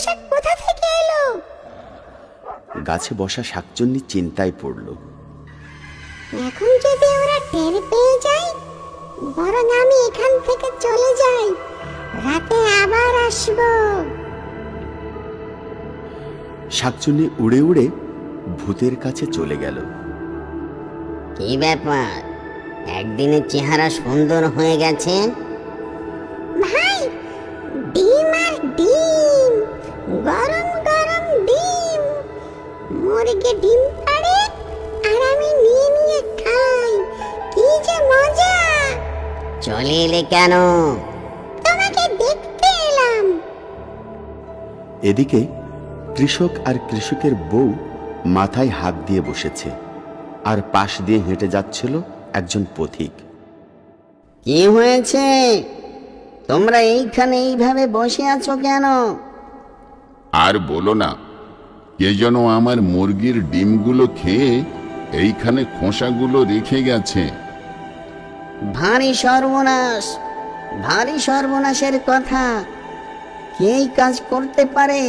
পোশাক কোথা থেকে এলো? গাছে বসা শাকচুন্নি চিন্তায় পড়ল। এখন যদি ওরা টের পেয়ে যায়, বরং আমি এখান থেকে চলে যাই, রাতে আবার আসবো। শাকচুন্নি উড়ে উড়ে ভূতের কাছে চলে গেল। কি ব্যাপার, একদিনের চেহারা সুন্দর হয়ে গেছে। ভাই, ডিম আর ডিম, গরম গরম ডিম। মুরগি ডিম পাড়ে আর আমি নিয়ে নিয়ে খাই, কি যে মজা। চলে এলে কেন? তোমাকে দেখতে এলাম। এদিকে কৃষক আর কৃষকের বউ মাথায় হাত দিয়ে বসেছে, আর পাশ দিয়ে হেঁটে যাচ্ছিল একজন পথিক। কি হয়েছে? তোমরা এইখানে এইভাবে বসে আছো কেন? আর বলো না, কে যেন আমার মুরগির ডিমগুলো খেয়ে এইখানে খোসাগুলো রেখে গেছে। ভারী সর্বনাশ, ভারী সর্বনাশের কথা। কে এই কাজ করতে পারে?